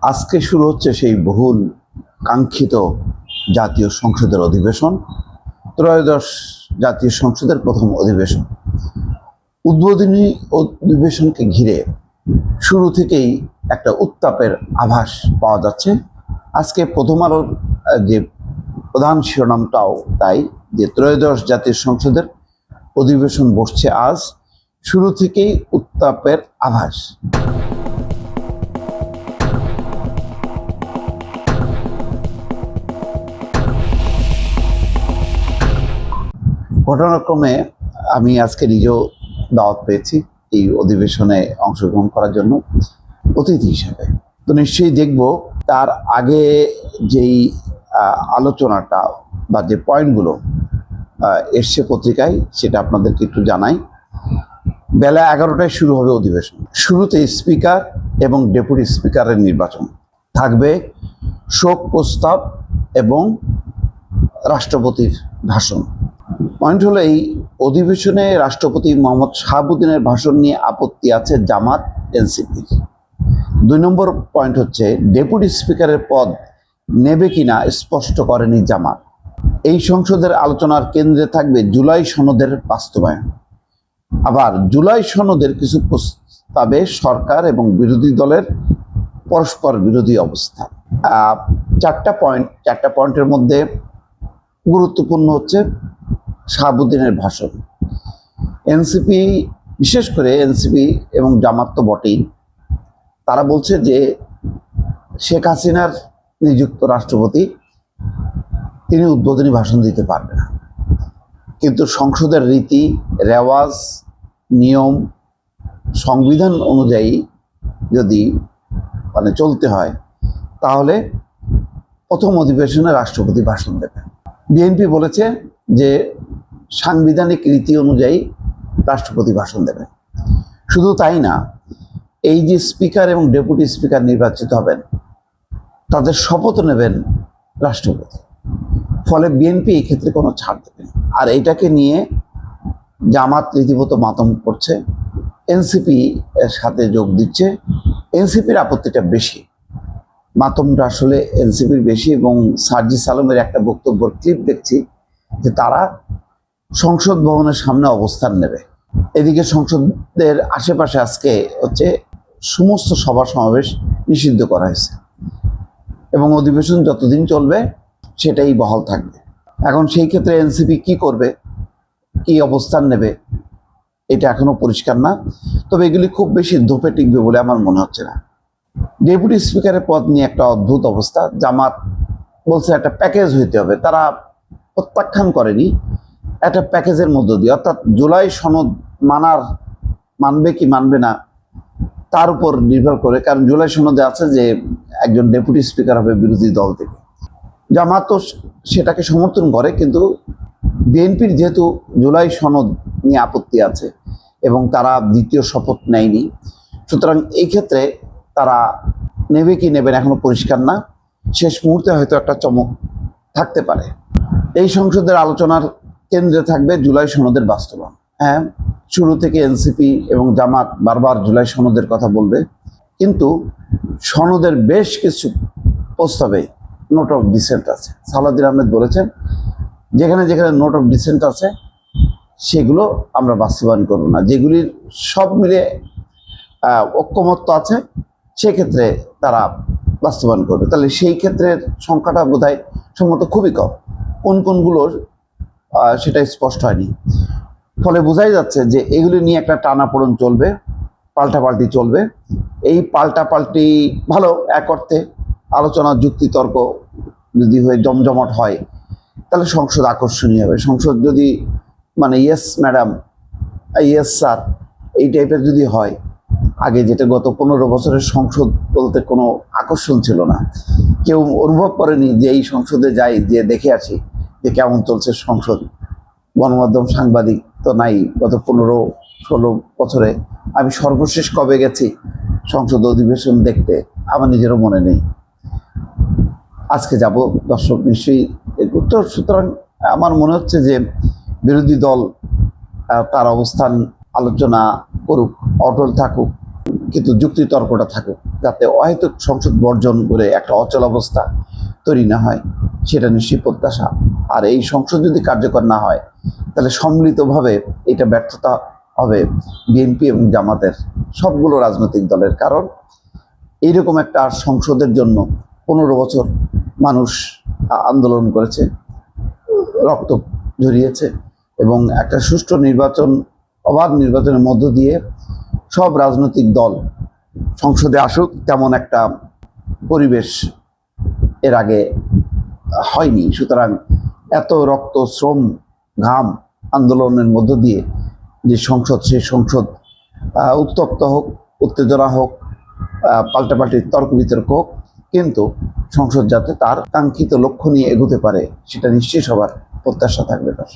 আজকে শুরু হচ্ছে সেই বহুল কাঙ্ক্ষিত জাতীয় সংসদের অধিবেশন, ত্রয়োদশ জাতীয় সংসদের প্রথম অধিবেশন। উদ্বোধনী অধিবেশনকে ঘিরে শুরু থেকেই একটা উত্তাপের আভাস পাওয়া যাচ্ছে। আজকে প্রথম আলোর যে প্রধান শিরোনামটাও তাই, যে ত্রয়োদশ জাতীয় সংসদের অধিবেশন বসছে আজ, শুরু থেকেই উত্তাপের আভাস। ঘটনাক্রমে আমি আজকে নিজেও দাওয়াত পেয়েছি এই অধিবেশনে অংশগ্রহণ করার জন্য অতিথি হিসেবে। তো নিশ্চয়ই দেখব তার আগে যেই আলোচনাটা বা যে পয়েন্টগুলো এসছে পত্রিকায়, সেটা আপনাদেরকে একটু জানাই। বেলা 11টায় শুরু হবে অধিবেশন। শুরুতে স্পিকার এবং ডেপুটি স্পিকারের নির্বাচন থাকবে, শোক প্রস্তাব এবং রাষ্ট্রপতির ভাষণ। পয়েন্ট হলো, এই অধিবেশনে রাষ্ট্রপতি মোহাম্মদ শাহাবুদ্দিনের ভাষণ নিয়ে আপত্তি আছে জামাত এনসিপির। 2 নম্বর পয়েন্ট হচ্ছে, ডেপুটি স্পিকারের পদ নেবে কিনা স্পষ্ট করেনি জামাত। এই সংসদের আলোচনার কেন্দ্রে থাকবে জুলাই সনদের বাস্তবায়ন। আবার জুলাই সনদের কিছু প্রস্তাবে সরকার এবং বিরোধী দলের পরস্পর বিরোধী অবস্থান। 4টা পয়েন্টের মধ্যে গুরুত্বপূর্ণ হচ্ছে শাহাবুদ্দিনের ভাষণ। এনসিপি, বিশেষ করে এনসিপি এবং জামাত তো বটেই, তারা বলছে যে শেখ হাসিনার নিযুক্ত রাষ্ট্রপতি তিনি উদ্বোধনী ভাষণ দিতে পারবে না, কিন্তু সংসদের রীতি রেওয়াজ নিয়ম সংবিধান অনুযায়ী যদি চলতে হয়, তাহলে প্রথম অধিবেশনে রাষ্ট্রপতি ভাষণ দেবেন। বিএনপি বলেছে যে সাংবিধানিক রীতি অনুযায়ী রাষ্ট্রপতি ভাষণ দেবেন। শুধু তাই না, এই যে স্পিকার এবং ডেপুটি স্পিকার নির্বাচিত হবেন, তাদের শপথ নেবেন রাষ্ট্রপতি। ফলে বিএনপি এই ক্ষেত্রে কোনো ছাড় দেবে না। আর এইটাকে নিয়ে জামাত রীতিমতো মাতম করছে, এনসিপি এর সাথে যোগ দিচ্ছে। এনসিপির আপত্তিটা বেশি, মাতমটা আসলে এনসিপির বেশি। এবং সার্জিস আলমের একটা বক্তব্যের ক্লিপ দেখছি যে তারা সংসদ ভবনের সামনে অবস্থান নেবে। এদিকে সংসদের আশেপাশে আজকে হচ্ছে সমস্ত সভা সমাবেশ নিষিদ্ধ করা হয়েছে এবং অধিবেশন যতদিন চলবে সেটাই বহাল থাকবে। এখন সেই ক্ষেত্রে এনসিপি কি করবে, কি অবস্থান নেবে, এটা এখনো পরিষ্কার না। তবে এগুলি খুব বেশি ধোপে টিকবে বলে আমার মনে হচ্ছে না। ডেপুটি স্পিকারের পদ নিয়ে একটা অদ্ভুত অবস্থা। জামাত বলছে একটা প্যাকেজ হইতে হবে, তারা প্রত্যাখ্যান করেনি, একটা প্যাকেজের মধ্য দিয়ে, অর্থাৎ জুলাই সনদ মানবে কি মানবে না তার উপর নির্ভর করে। কারণ জুলাই সনদে আছে যে একজন ডেপুটি স্পিকার হবে বিরোধী দল থেকে। জামাত তো সেটাকে সমর্থন করে, কিন্তু বিএনপির যেহেতু জুলাই সনদ নিয়ে আপত্তি আছে এবং তারা দ্বিতীয় শপথ নেয়নি, সুতরাং এই ক্ষেত্রে তারা নেবে কি নেবেন এখনো পরিষ্কার না। শেষ মুহূর্তে হয়তো একটা চমক থাকতে পারে। এই সংসদের আলোচনার কেন্দ্রে থাকবে জুলাই সনদের বাস্তবায়ন। হ্যাঁ, শুরু থেকে এনসিপি এবং জামাত বারবার জুলাই সনদের কথা বলবে, কিন্তু সনদের বেশ কিছু প্রস্তাবে নোট অফ ডিসেন্ট আছে। সালাউদ্দিন আহমেদ বলেছেন, যেখানে যেখানে নোট অফ ডিসেন্ট আছে সেগুলো আমরা বাস্তবায়ন করব না, যেগুলির সব মিলে ঐক্যমত্য আছে সেক্ষেত্রে তারা বাস্তবায়ন করবে। তাহলে সেই ক্ষেত্রের সংখ্যাটা বোধহয় সম্ভবত খুবই কম। কোনগুলোর সেটা স্পষ্ট হয়নি। ফলে বোঝাই যাচ্ছে যে এগুলি নিয়ে একটা টানাপোড়েন চলবে, পাল্টাপাল্টি চলবে। এই পাল্টাপাল্টি ভালো, এক অর্থে আলোচনা যুক্তিতর্ক যদি হয়ে জমজমাট হয় তাহলে সংসদ আকর্ষণীয় হবে। সংসদ যদি ইয়েস ম্যাডাম, ইয়েস স্যার, এই টাইপের যদি হয়, আগে যেটা গত 15 বছরের সংসদ বলতে কোনো আকর্ষণ ছিল না, কেউ অনুভব করেনি যে এই সংসদে যাই, যে দেখে আসি যে কেমন চলছে সংসদ। গণমাধ্যম সাংবাদিক তো নাই গত 15-16 বছরে। আমি সর্বশেষ কবে গেছি সংসদ অধিবেশন দেখতে আমার নিজেরও মনে নেই। আজকে যাব, দর্শক নিশ্চয়ই উত্তর। সুতরাং আমার মনে হচ্ছে যে বিরোধী দল তার অবস্থান আলোচনা করুক, অটল থাকুক, কিন্তু যুক্তিতর্কটা থাকুক। যাতে অহেতুক সংসদ বর্জন করে একটা অচল অবস্থা তৈরি না হয়, সেটা নিশ্চয়ই প্রত্যাশা। আর এই সংসদ যদি কার্যকর না হয়, তাহলে সম্মিলিতভাবে এটা ব্যর্থতা হবে বিএনপি এবং জামাতের, সবগুলো রাজনৈতিক দলের। কারণ এইরকম একটা সংসদের জন্য 15 বছর মানুষ আন্দোলন করেছে, রক্ত ঝরিয়েছে, এবং একটা সুষ্ঠু নির্বাচন, অবাধ নির্বাচনের মধ্য দিয়ে সব রাজনৈতিক দল সংসদে আসুক, তেমন একটা পরিবেশ এর আগে হয়নি। সুতরাং এত রক্ত, শ্রম, ঘাম, আন্দোলনের মধ্য দিয়ে যে সংসদ, সেই সংসদ উত্তপ্ত হোক, উত্তেজনা হোক, পাল্টাপাল্টি তর্ক বিতর্ক হোক, কিন্তু সংসদ যাতে তার কাঙ্ক্ষিত লক্ষ্য নিয়ে এগোতে পারে, সেটা নিশ্চয়ই সবার প্রত্যাশা থাকবে তার।